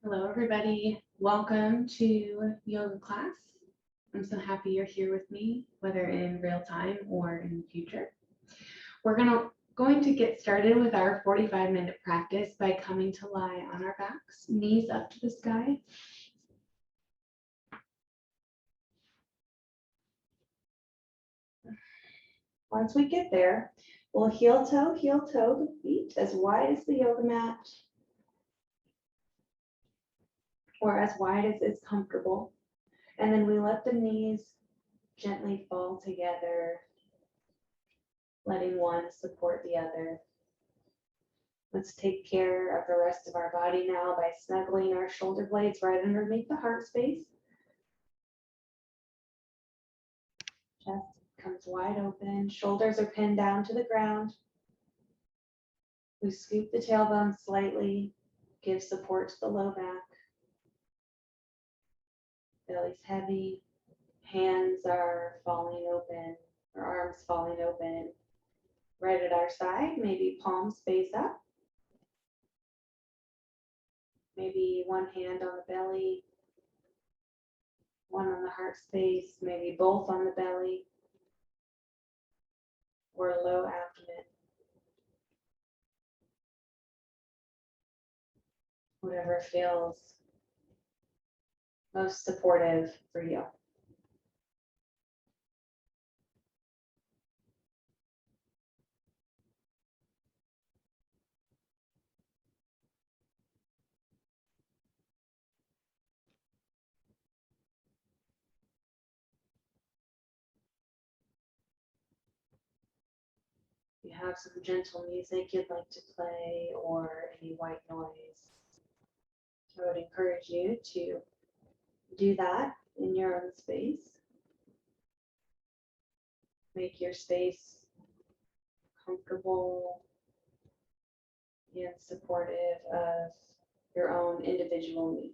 Hello, everybody. Welcome to yoga class. I'm so happy you're here with me, whether in real time or in the future. We're going to get started with our 45-minute practice by coming to lie on our backs, knees up to the sky. Once we get there, we'll heel toe the feet as wide as the yoga mat, or as wide as is comfortable. And then we let the knees gently fall together, letting one support the other. Let's take care of the rest of our body now by snuggling our shoulder blades right underneath the heart space. Chest comes wide open, shoulders are pinned down to the ground. We scoop the tailbone slightly, give support to the low back. Belly's heavy, hands are falling open, or arms falling open. Right at our side, maybe palms face up. Maybe one hand on the belly, one on the heart space, maybe both on the belly, or low abdomen. Whatever feels most supportive for you. If you have some gentle music you'd like to play or any white noise, I would encourage you to do that in your own space. Make your space comfortable and supportive of your own individual needs.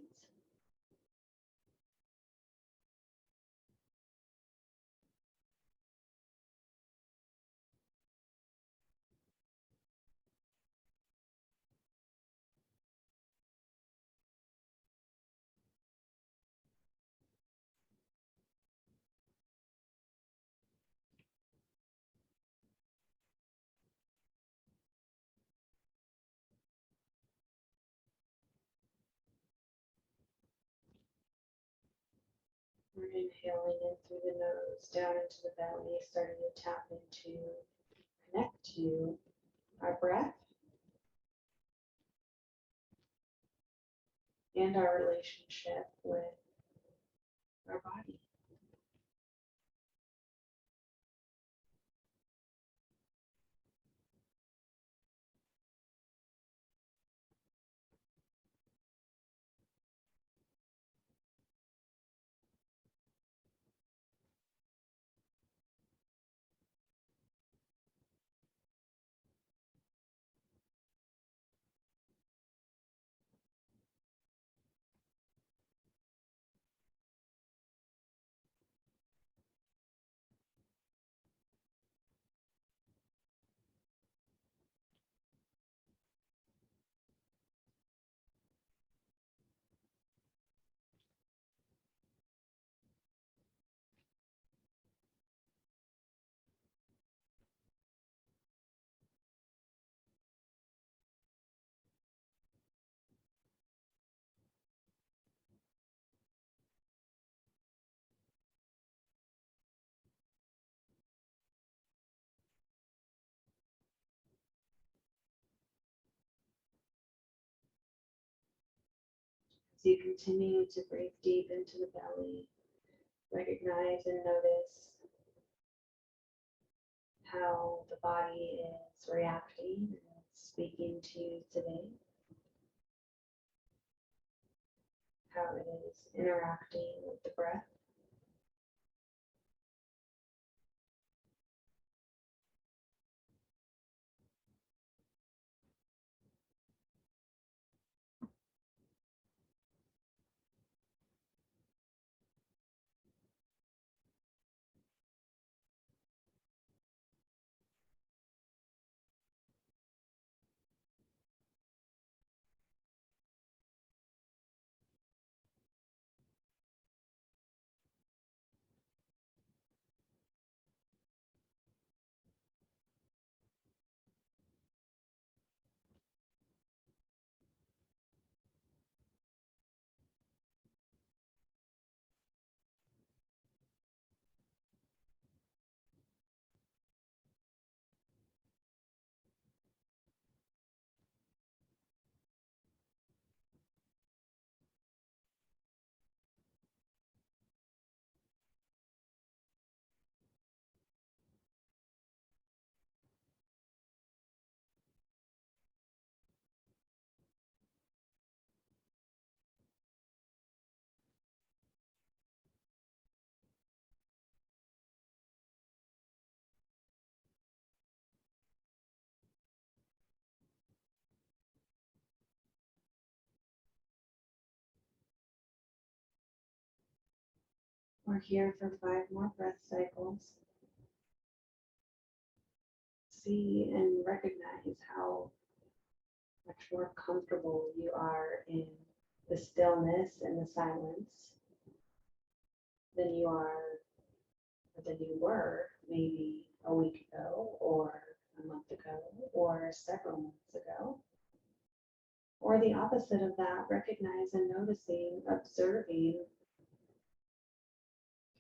We're inhaling in through the nose, down into the belly, starting to tap into, connect to our breath and our relationship with our body. As you continue to breathe deep into the belly, recognize and notice how the body is reacting and speaking to you today, how it is interacting with the breath. We're here for 5 more breath cycles. See and recognize how much more comfortable you are in the stillness and the silence than you are, or than you were maybe a week ago, or a month ago, or several months ago. Or the opposite of that, recognize and noticing, observing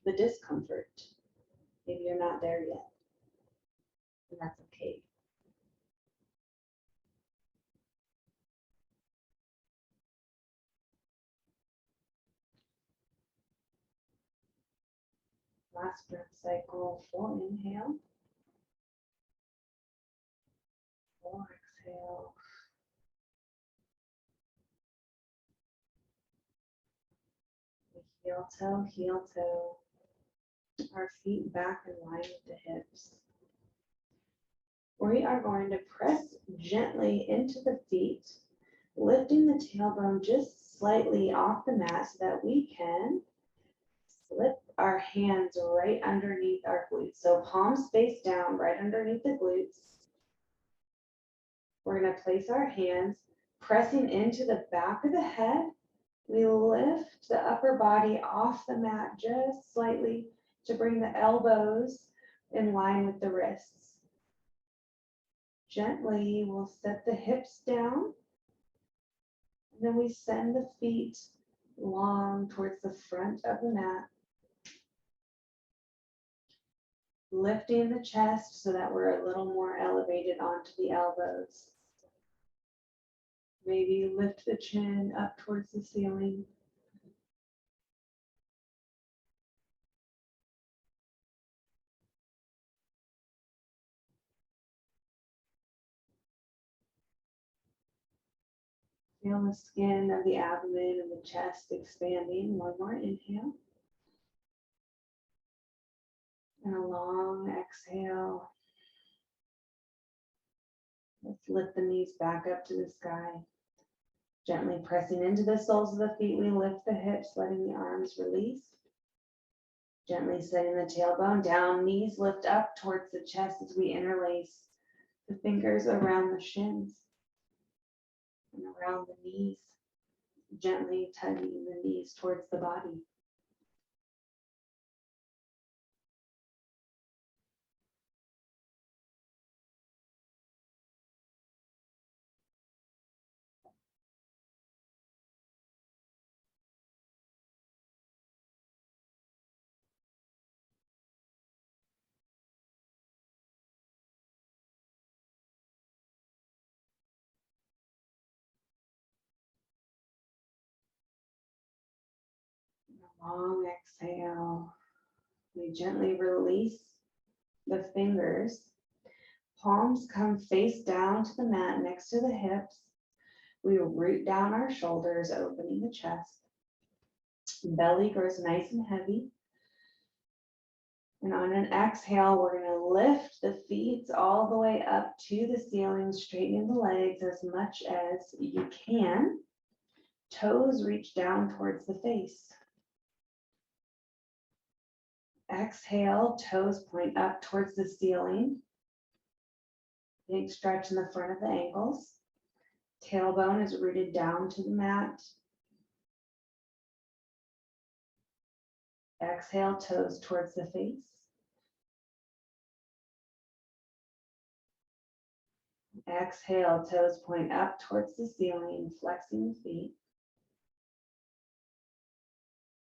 the discomfort. Maybe you're not there yet, and that's okay. Last breath cycle, full inhale, full exhale. Heel toe, our feet back in line with the hips. We are going to press gently into the feet, lifting the tailbone just slightly off the mat so that we can slip our hands right underneath our glutes. So palms face down right underneath the glutes. We're going to place our hands pressing into the back of the head. We lift the upper body off the mat just slightly to bring the elbows in line with the wrists. Gently, we'll set the hips down, and then we send the feet long towards the front of the mat, lifting the chest so that we're a little more elevated onto the elbows. Maybe lift the chin up towards the ceiling. Feel the skin of the abdomen and the chest expanding. One more inhale. And a long exhale. Let's lift the knees back up to the sky. Gently pressing into the soles of the feet, we lift the hips, letting the arms release. Gently setting the tailbone down, knees lift up towards the chest as we interlace the fingers around the shins and around the knees, gently tugging the knees towards the body. Long exhale. We gently release the fingers. Palms come face down to the mat next to the hips. We root down our shoulders, opening the chest. Belly grows nice and heavy. And on an exhale, we're going to lift the feet all the way up to the ceiling, straightening the legs as much as you can. Toes reach down towards the face. Exhale, toes point up towards the ceiling. Big stretch in the front of the ankles. Tailbone is rooted down to the mat. Exhale, toes towards the face. Exhale, toes point up towards the ceiling, flexing the feet.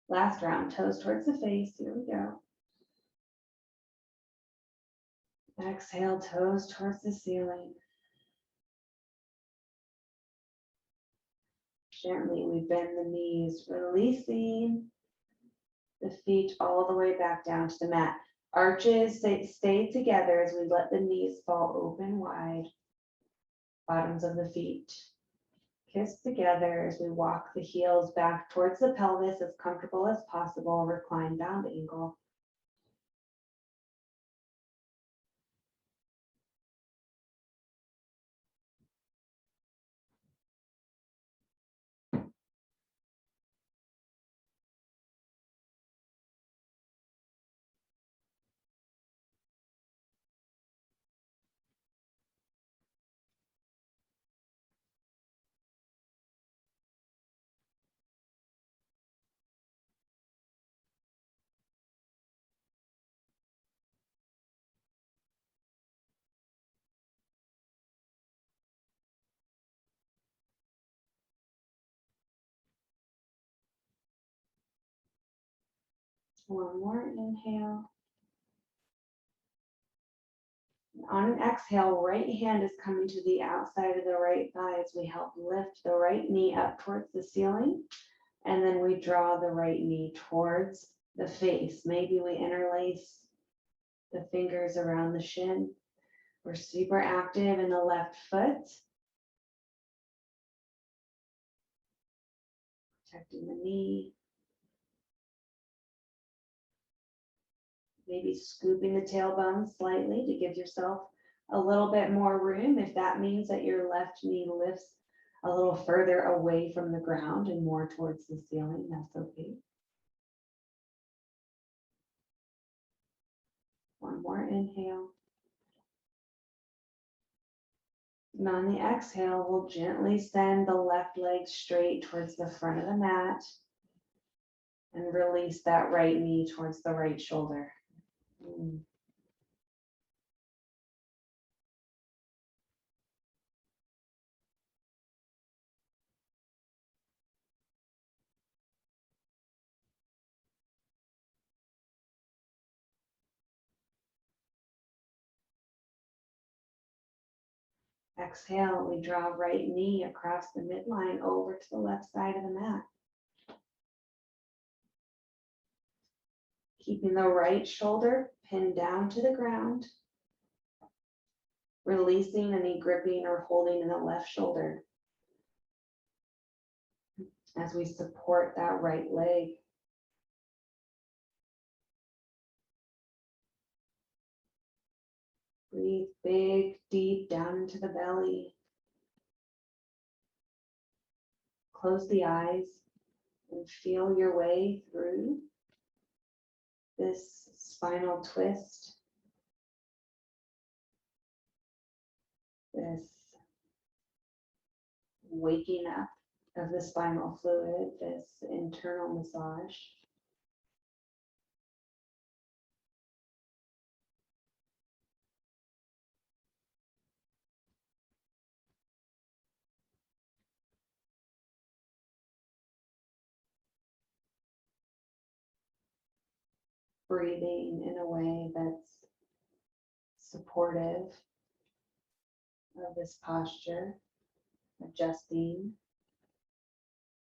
Last round, toes towards the face. Here we go. Exhale, toes towards the ceiling. Gently, we bend the knees, releasing the feet all the way back down to the mat. Arches stay together as we let the knees fall open wide. Bottoms of the feet kiss together as we walk the heels back towards the pelvis as comfortable as possible. Recline bound angle. One more inhale. On an exhale, right hand is coming to the outside of the right thigh as we help lift the right knee up towards the ceiling. And then we draw the right knee towards the face. Maybe we interlace the fingers around the shin. We're super active in the left foot. Protecting the knee. Maybe scooping the tailbone slightly to give yourself a little bit more room. If that means that your left knee lifts a little further away from the ground and more towards the ceiling, that's okay. One more inhale. And on the exhale, we'll gently send the left leg straight towards the front of the mat and release that right knee towards the right shoulder. Exhale, we draw right knee across the midline over to the left side of the mat. Keeping the right shoulder pinned down to the ground. Releasing any gripping or holding in the left shoulder as we support that right leg. Breathe big, deep down into the belly. Close the eyes and feel your way through this spinal twist, this waking up of the spinal fluid, this internal massage. Breathing in a way that's supportive of this posture, adjusting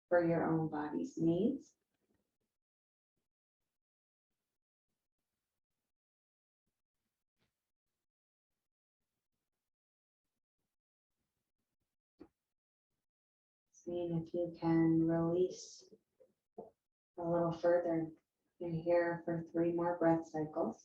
for your own body's needs. Seeing if you can release a little further. You're here for 3 more breath cycles.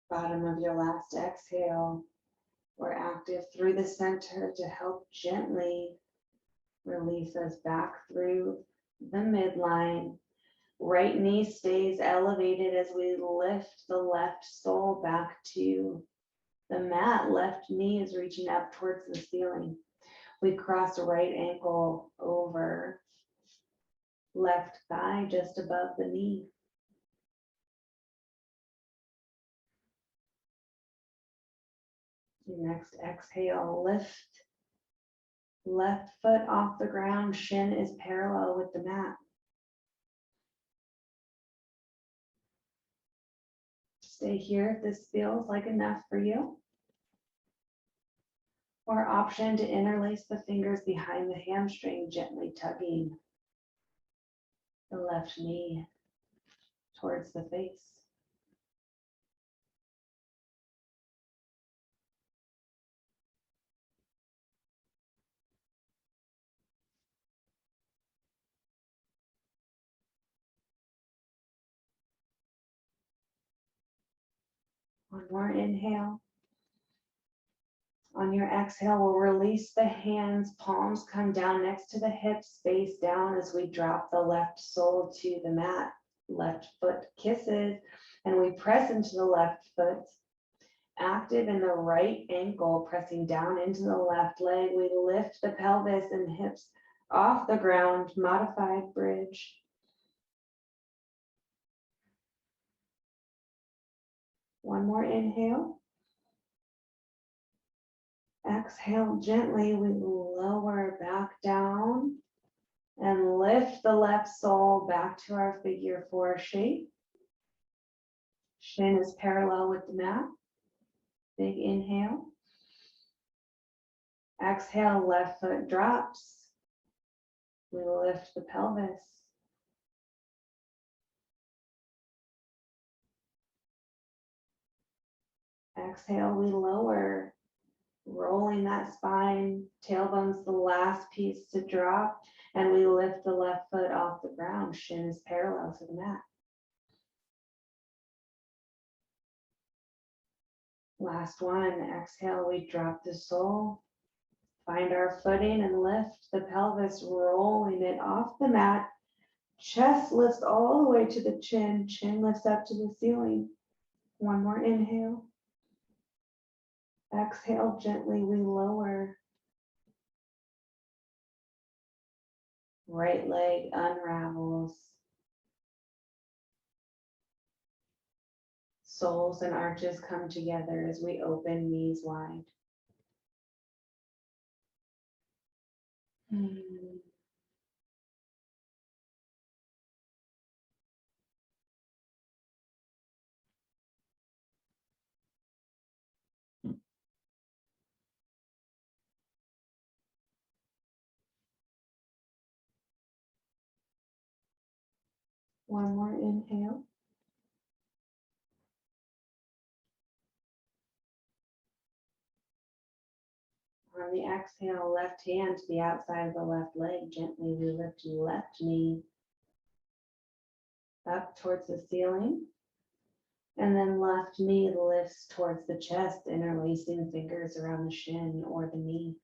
Bottom of your last exhale, we're active through the center to help gently release us back through the midline. Right knee stays elevated as we lift the left sole back to the mat. Left knee is reaching up towards the ceiling. We cross right ankle over left thigh just above the knee. Your next exhale, lift left foot off the ground, shin is parallel with the mat. Stay here if this feels like enough for you. Or option to interlace the fingers behind the hamstring, gently tugging the left knee towards the face. One more inhale. On your exhale, we'll release the hands, palms come down next to the hips, face down as we drop the left sole to the mat. Left foot kisses, and we press into the left foot. Active in the right ankle, pressing down into the left leg. We lift the pelvis and hips off the ground, modified bridge. One more inhale. Exhale gently, we lower back down and lift the left sole back to our figure 4 shape. Shin is parallel with the mat. Big inhale. Exhale, left foot drops. We lift the pelvis. Exhale, we lower, rolling that spine. Tailbone's the last piece to drop, and we lift the left foot off the ground. Shin is parallel to the mat. Last one. Exhale, we drop the sole. Find our footing and lift the pelvis, rolling it off the mat. Chest lifts all the way to the chin. Chin lifts up to the ceiling. One more inhale. Exhale, gently we lower. Right leg unravels. Soles and arches come together as we open knees wide. One more inhale. On the exhale, left hand to the outside of the left leg. Gently we lift left knee up towards the ceiling. And then left knee lifts towards the chest, interlacing fingers around the shin or the knee.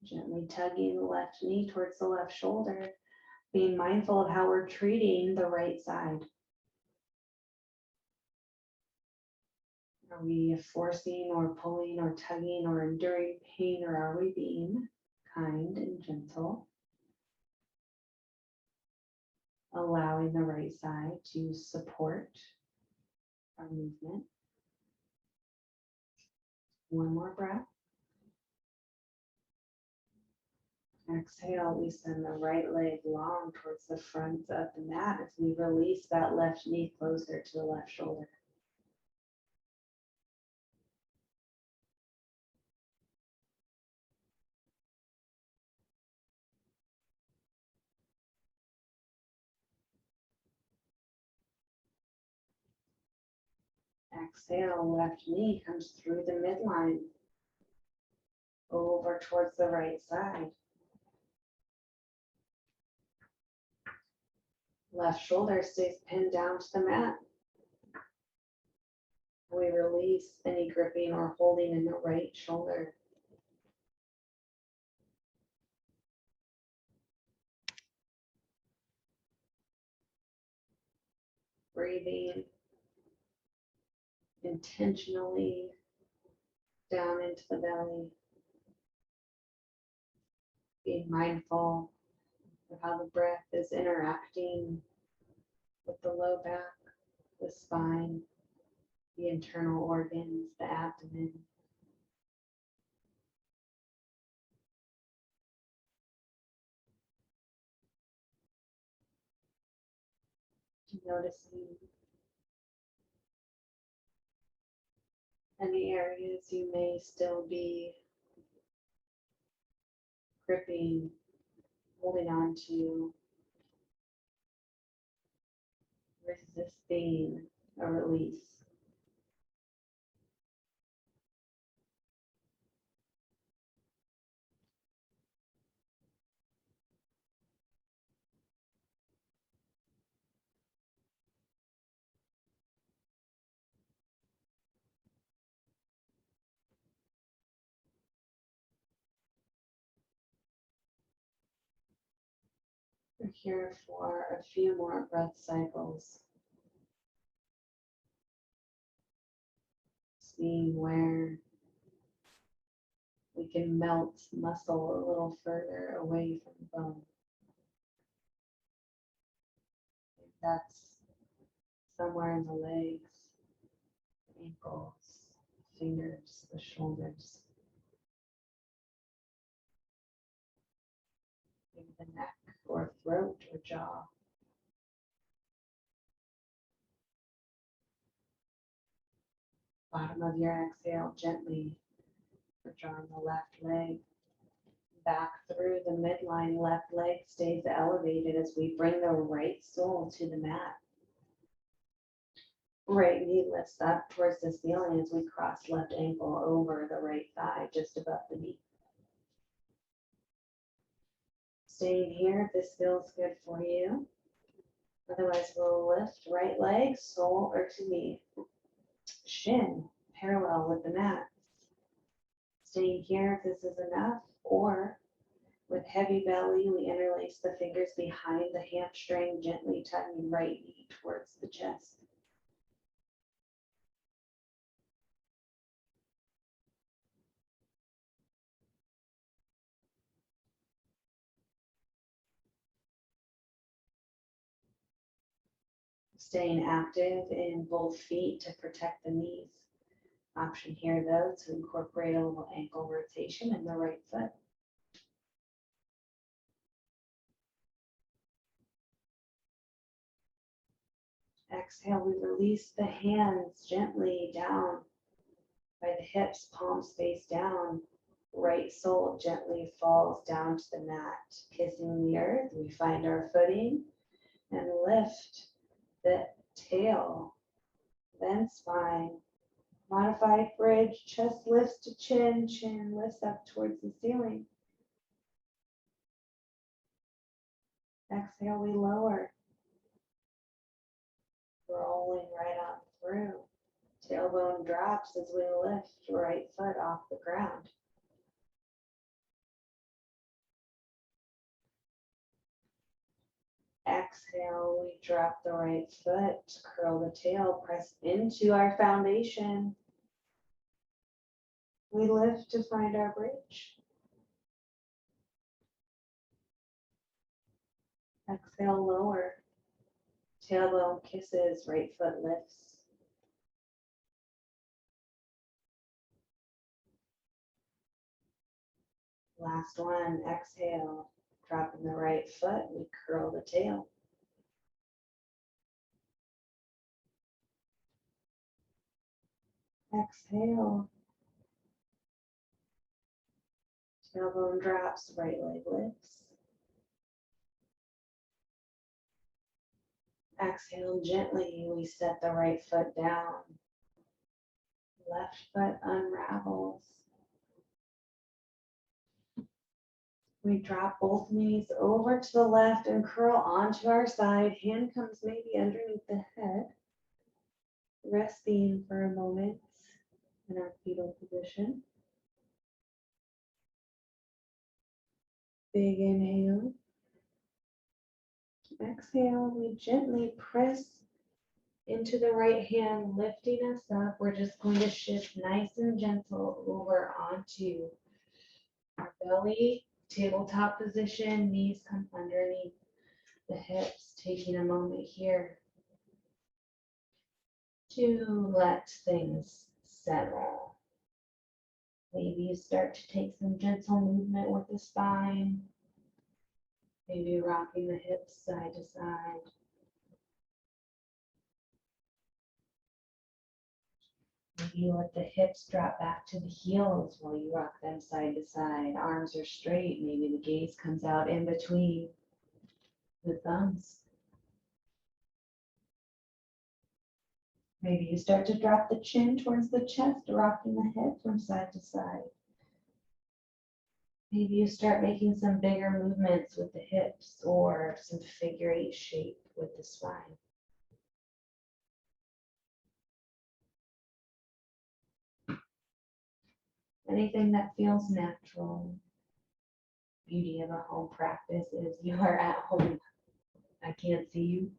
Gently tugging the left knee towards the left shoulder, being mindful of how we're treating the right side. Are we forcing or pulling or tugging or enduring pain, or are we being kind and gentle? Allowing the right side to support our movement. One more breath. Exhale, we send the right leg long towards the front of the mat as we release that left knee closer to the left shoulder. Exhale, left knee comes through the midline, over towards the right side. Left shoulder stays pinned down to the mat. We release any gripping or holding in the right shoulder. Breathing intentionally down into the belly. Being mindful of how the breath is interacting with the low back, the spine, the internal organs, the abdomen. Noticing any areas you may still be gripping, holding on to, resisting a release. We're here for a few more breath cycles. Seeing where we can melt muscle a little further away from the bone. That's somewhere in the legs, ankles, fingers, the shoulders, maybe the neck or throat or jaw. Bottom of your exhale, gently drawing the left leg back through the midline. Left leg stays elevated as we bring the right sole to the mat. Right knee lifts up towards the ceiling as we cross left ankle over the right thigh, just above the knee. Staying here if this feels good for you. Otherwise, we'll lift right leg, sole or to knee. Shin parallel with the mat. Staying here if this is enough, or with heavy belly, we interlace the fingers behind the hamstring, gently tugging right knee towards the chest. Staying active in both feet to protect the knees. Option here, though, to incorporate a little ankle rotation in the right foot. Exhale, we release the hands gently down by the hips, palms face down. Right sole gently falls down to the mat. Kissing the earth, we find our footing and lift the tail, then spine. Modified bridge, chest lifts to chin, chin lifts up towards the ceiling. Exhale, we lower. Rolling right on through. Tailbone drops as we lift right foot off the ground. Exhale, we drop the right foot, curl the tail, press into our foundation. We lift to find our bridge. Exhale, lower. Tailbone kisses, right foot lifts. Last one, exhale. Dropping the right foot, we curl the tail. Exhale. Tailbone drops, right leg lifts. Exhale gently, we set the right foot down. Left foot unravels. We drop both knees over to the left and curl onto our side. Hand comes maybe underneath the head. Resting for a moment in our fetal position. Big inhale. Exhale, we gently press into the right hand, lifting us up. We're just going to shift nice and gentle over onto our belly, tabletop position, knees come underneath the hips, taking a moment here to let things settle. Maybe you start to take some gentle movement with the spine, maybe rocking the hips side to side. Maybe you let the hips drop back to the heels while you rock them side to side. Arms are straight. Maybe the gaze comes out in between the thumbs. Maybe you start to drop the chin towards the chest, rocking the head from side to side. Maybe you start making some bigger movements with the hips or some figure eight shape with the spine. Anything that feels natural. Beauty of a home practice is you are at home. I can't see you.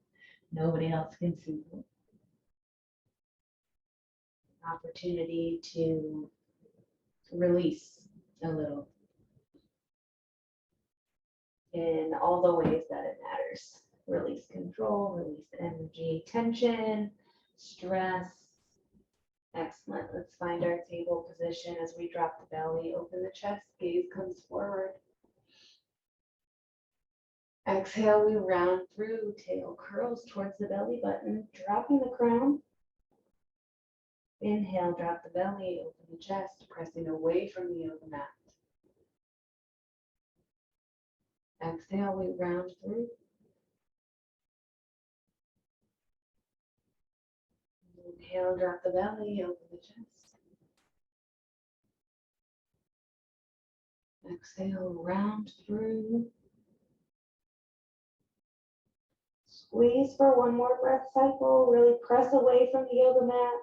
Nobody else can see you. Opportunity to release a little in all the ways that it matters. Release control, release energy, tension, stress. Excellent. Let's find our table position as we drop the belly, open the chest, gaze comes forward. Exhale, we round through, tail curls towards the belly button, dropping the crown. Inhale, drop the belly, open the chest, pressing away from the yoga mat. Exhale, we round through. Inhale, drop the belly, open the chest. Exhale, round through. Squeeze for one more breath cycle. Really press away from the yoga mat.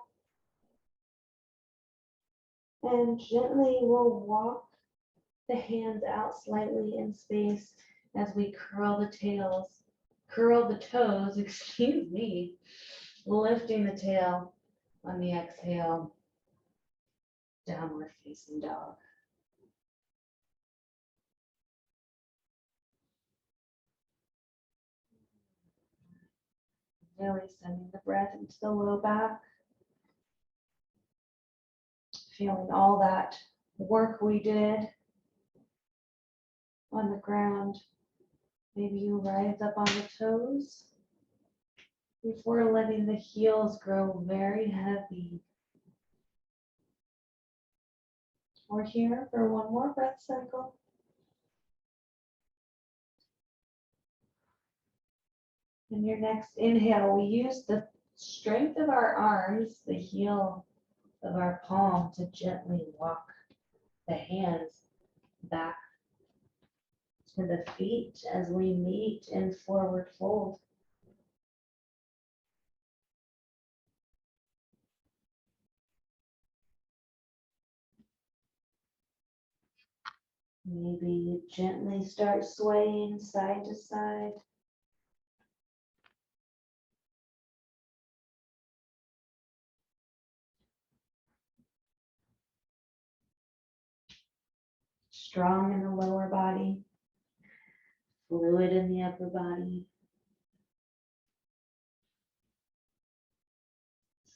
And gently we'll walk the hands out slightly in space as we curl the toes, excuse me, lifting the tail on the exhale, downward facing dog. Really sending the breath into the low back. Feeling all that work we did on the ground. Maybe you rise up on the toes before letting the heels grow very heavy. We're here for one more breath cycle. In your next inhale, we use the strength of our arms, the heel of our palm, to gently walk the hands back to the feet as we meet in forward fold. Maybe you gently start swaying side to side. Strong in the lower body, fluid in the upper body.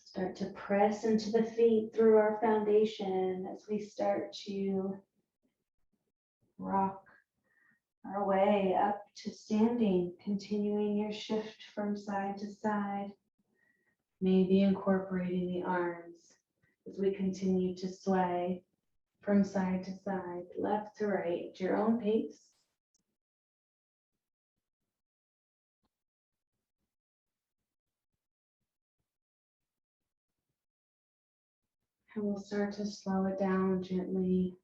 Start to press into the feet through our foundation as we start to rock our way up to standing, continuing your shift from side to side. Maybe incorporating the arms as we continue to sway from side to side, left to right, at your own pace. And we'll start to slow it down gently.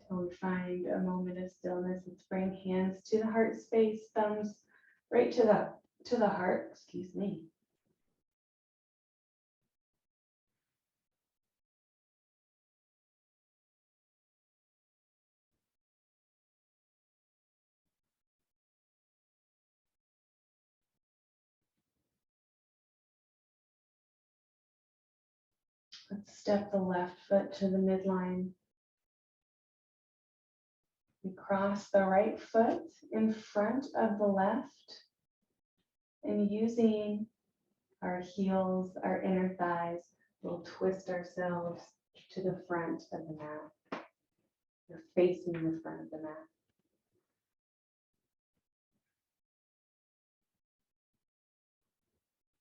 Till we find a moment of stillness. Let's bring hands to the heart space, thumbs right to the heart, excuse me. Let's step the left foot to the midline. We cross the right foot in front of the left, and using our heels, our inner thighs, we'll twist ourselves to the front of the mat. We're facing the front of the mat.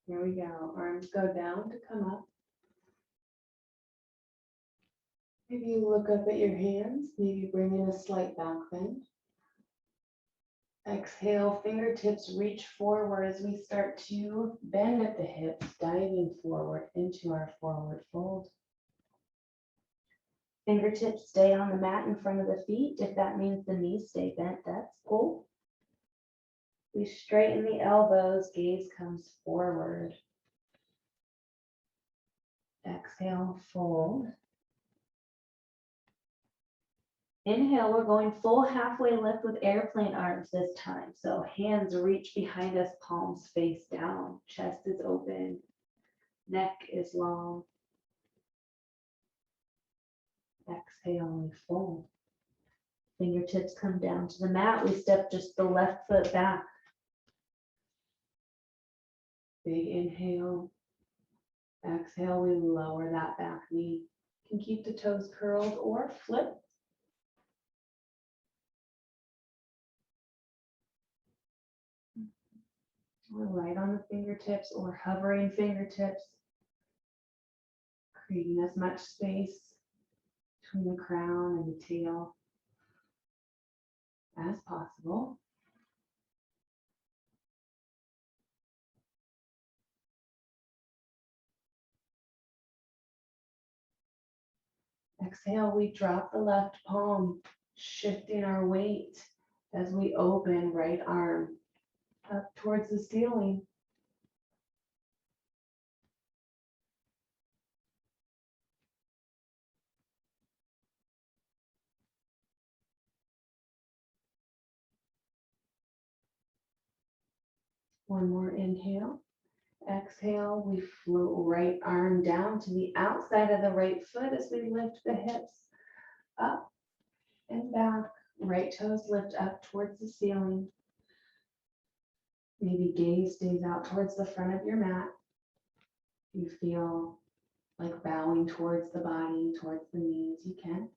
Here we go. Arms go down to come up. Maybe you look up at your hands, maybe bring in a slight back bend. Exhale, fingertips reach forward as we start to bend at the hips, diving forward into our forward fold. Fingertips stay on the mat in front of the feet. If that means the knees stay bent, that's cool. We straighten the elbows, gaze comes forward. Exhale, fold. Inhale, we're going full halfway lift with airplane arms this time. So hands reach behind us, palms face down, chest is open, neck is long. Exhale, we fold. Fingertips come down to the mat. We step just the left foot back. Big inhale. Exhale, we lower that back knee. You can keep the toes curled or flip. Or right on the fingertips or hovering fingertips. Creating as much space between the crown and the tail as possible. Exhale, we drop the left palm, shifting our weight as we open right arm up towards the ceiling. One more inhale. Exhale, we float right arm down to the outside of the right foot as we lift the hips up and back. Right toes lift up towards the ceiling. Maybe gaze stays out towards the front of your mat. You feel like bowing towards the body, towards the knees, you can.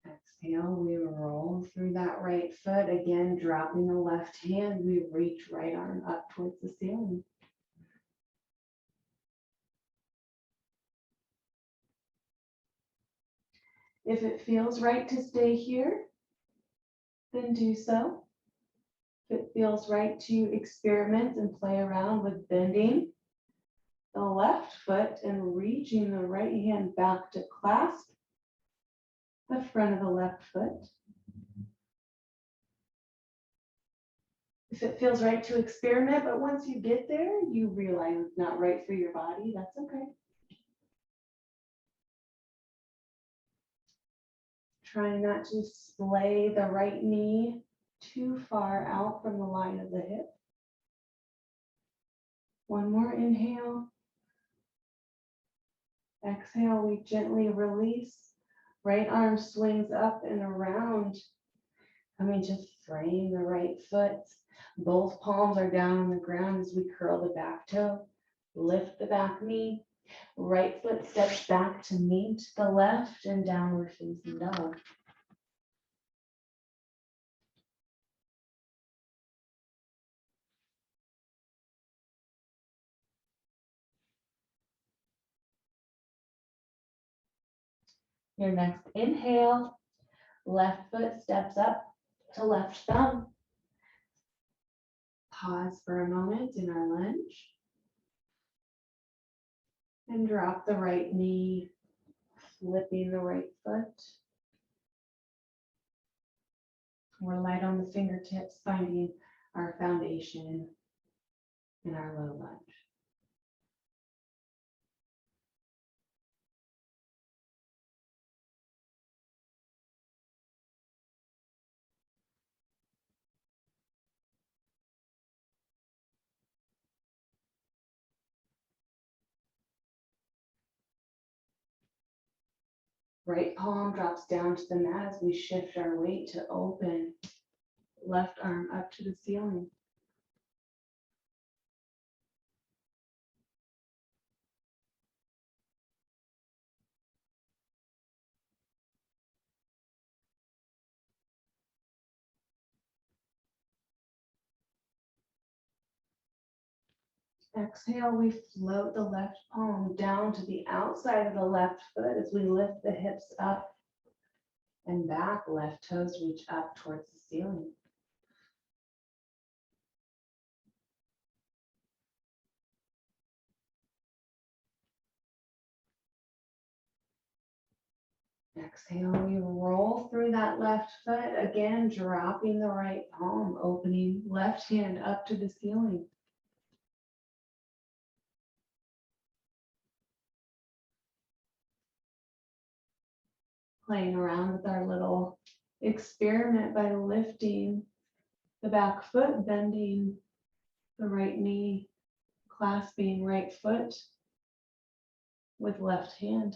Exhale, we roll through that right foot. Again, dropping the left hand, we reach right arm up towards the ceiling. If it feels right to stay here, then do so. If it feels right to experiment and play around with bending the left foot and reaching the right hand back to clasp the front of the left foot. If it feels right to experiment, but once you get there, you realize it's not right for your body, that's okay. Try not to splay the right knee too far out from the line of the hip. One more inhale. Exhale, we gently release. Right arm swings up and around. Coming to frame the right foot. Both palms are down on the ground as we curl the back toe. Lift the back knee. Right foot steps back to meet the left and downward facing dog. Your next inhale, left foot steps up to left thumb. Pause for a moment in our lunge. And drop the right knee, flipping the right foot. We're light on the fingertips, finding our foundation in our low lunge. Right palm drops down to the mat as we shift our weight to open. Left arm up to the ceiling. Exhale, we float the left palm down to the outside of the left foot as we lift the hips up and back. Left toes reach up towards the ceiling. Exhale, we roll through that left foot, again dropping the right palm, opening left hand up to the ceiling. Playing around with our little experiment by lifting the back foot, bending the right knee, clasping right foot with left hand.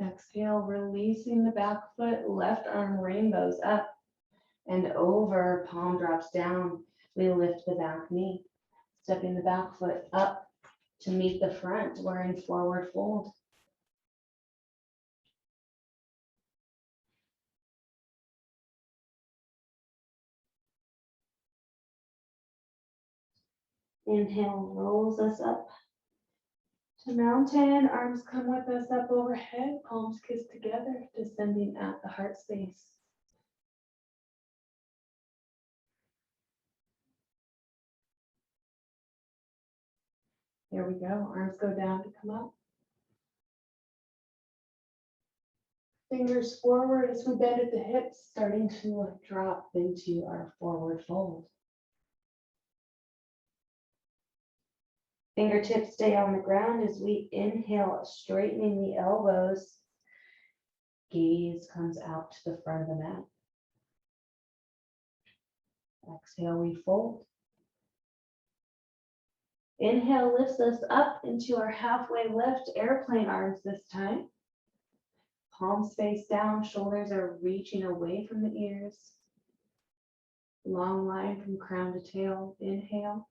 Exhale, releasing the back foot, left arm rainbows up and over, palm drops down. We lift the back knee, stepping the back foot up to meet the front. We're in forward fold. Inhale, rolls us up to mountain. Arms come with us up overhead, palms kiss together, descending at the heart space. Here we go. Arms go down to come up. Fingers forward as we bend at the hips, starting to drop into our forward fold. Fingertips stay on the ground as we inhale, straightening the elbows. Gaze comes out to the front of the mat. Exhale, we fold. Inhale lifts us up into our halfway lift, airplane arms this time. Palms face down, shoulders are reaching away from the ears. Long line from crown to tail. Inhale.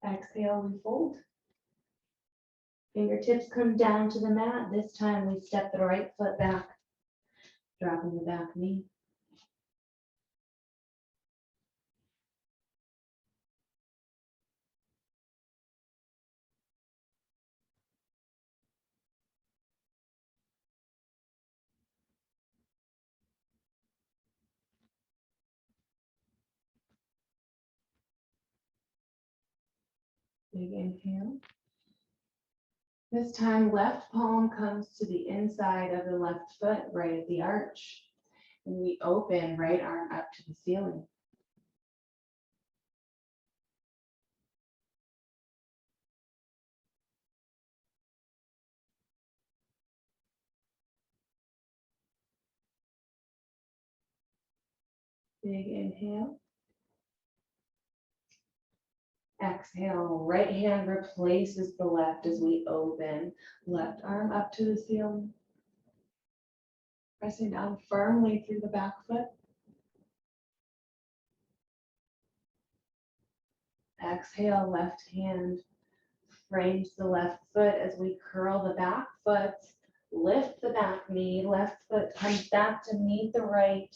Exhale, we fold. Fingertips come down to the mat. This time we step the right foot back, dropping the back knee. Big inhale. This time, left palm comes to the inside of the left foot, right at the arch. And we open right arm up to the ceiling. Big inhale. Exhale, right hand replaces the left as we open. Left arm up to the ceiling. Pressing down firmly through the back foot. Exhale, left hand frames the left foot as we curl the back foot. Lift the back knee. Left foot comes back to meet the right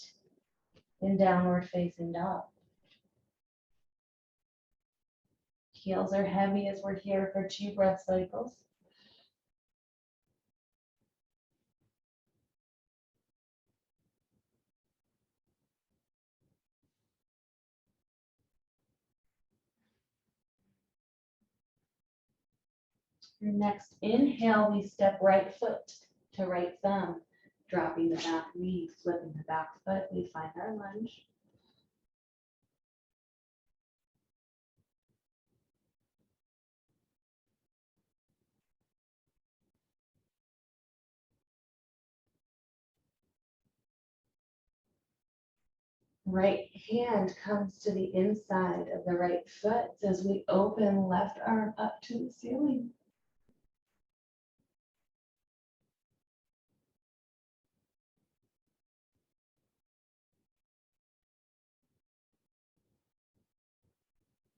in downward facing dog. Heels are heavy as we're here for 2 breath cycles. Your next inhale, we step right foot to right thumb, dropping the back knee, flipping the back foot. We find our lunge. Right hand comes to the inside of the right foot as we open left arm up to the ceiling.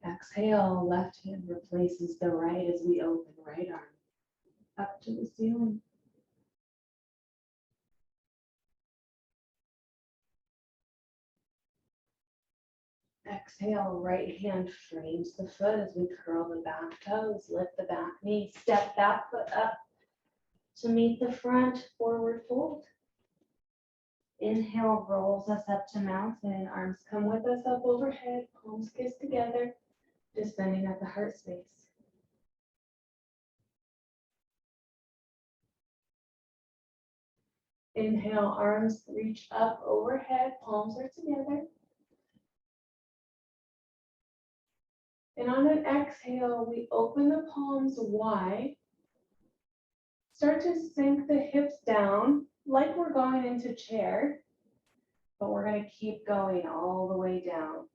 Exhale, left hand replaces the right as we open right arm up to the ceiling. Exhale, right hand frames the foot as we curl the back toes, lift the back knee, step that foot up to meet the front, forward fold. Inhale rolls us up to mountain, arms come with us up overhead, palms kiss together, descending at the heart space. Inhale, arms reach up overhead, palms are together. And on an exhale, we open the palms wide. Start to sink the hips down like we're going into chair, but we're going to keep going all the way down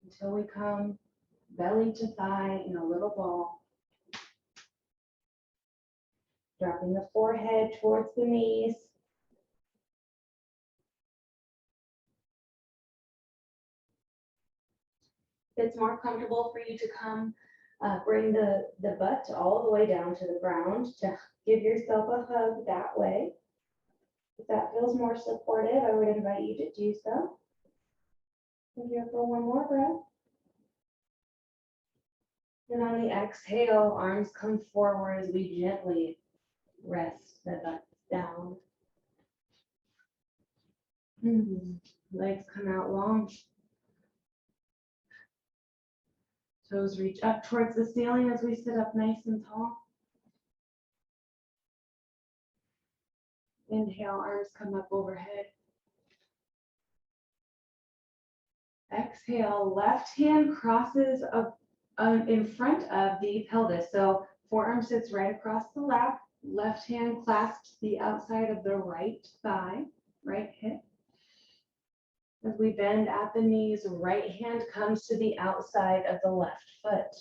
until we come belly to thigh in a little ball. Dropping the forehead towards the knees. If it's more comfortable for you to come, bring the butt all the way down to the ground to give yourself a hug that way. If that feels more supportive, I would invite you to do so. And here for one more breath. And on the exhale, arms come forward as we gently rest the butt down. Legs come out long. Toes reach up towards the ceiling as we sit up nice and tall. Inhale, arms come up overhead. Exhale, left hand crosses up in front of the pelvis. So forearm sits right across the lap. Left hand clasps the outside of the right thigh, right hip. As we bend at the knees, right hand comes to the outside of the left foot.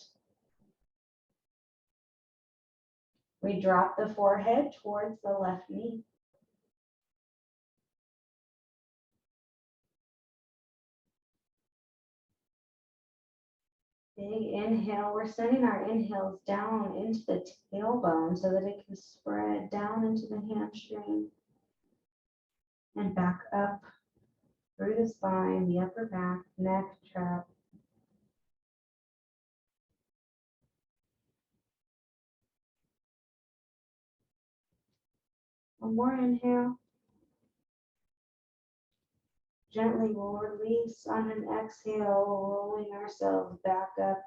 We drop the forehead towards the left knee. Big inhale. We're sending our inhales down into the tailbone so that it can spread down into the hamstring and back up through the spine, the upper back, neck, trap. One more inhale. Gently we'll release on an exhale, rolling ourselves back up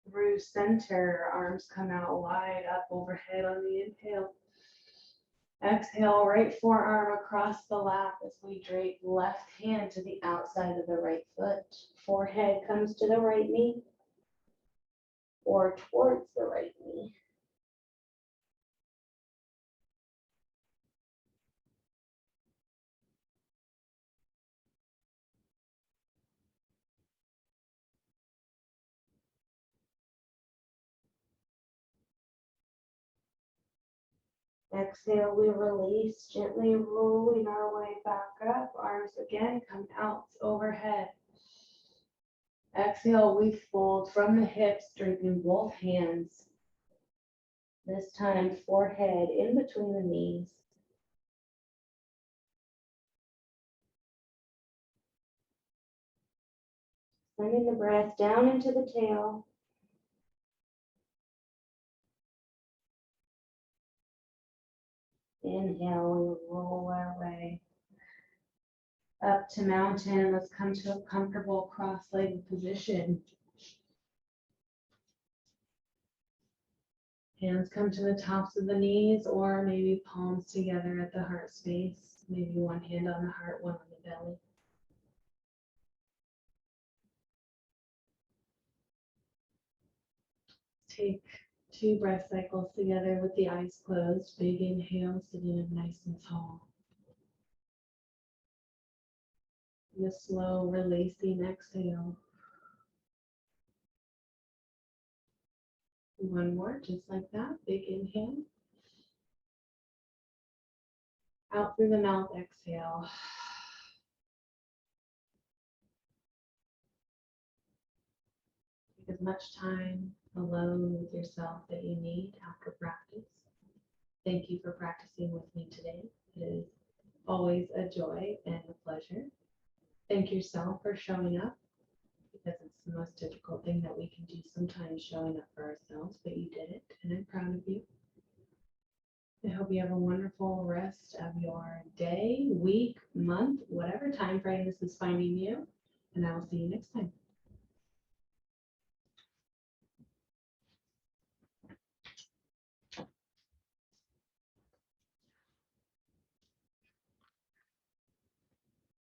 through center. Arms come out wide up overhead on the inhale. Exhale, right forearm across the lap as we drape left hand to the outside of the right foot. Forehead comes to the right knee or towards the right knee. Exhale, we release, gently rolling our way back up. Arms again come out overhead. Exhale, we fold from the hips, draping both hands. This time, forehead in between the knees. Sending the breath down into the tail. Inhale, we roll our way up to mountain. Let's come to a comfortable cross-legged position. Hands come to the tops of the knees or maybe palms together at the heart space. Maybe one hand on the heart, one on the belly. Take 2 breath cycles together with the eyes closed. Big inhale, sitting up nice and tall. And a slow releasing exhale. One more, just like that. Big inhale. Out through the mouth, exhale. Take as much time alone with yourself that you need after practice. Thank you for practicing with me today. It is always a joy and a pleasure. Thank yourself for showing up, because it's the most difficult thing that we can do sometimes, showing up for ourselves, but you did it, and I'm proud of you. I hope you have a wonderful rest of your day, week, month, whatever time frame this is finding you, and I will see you next time.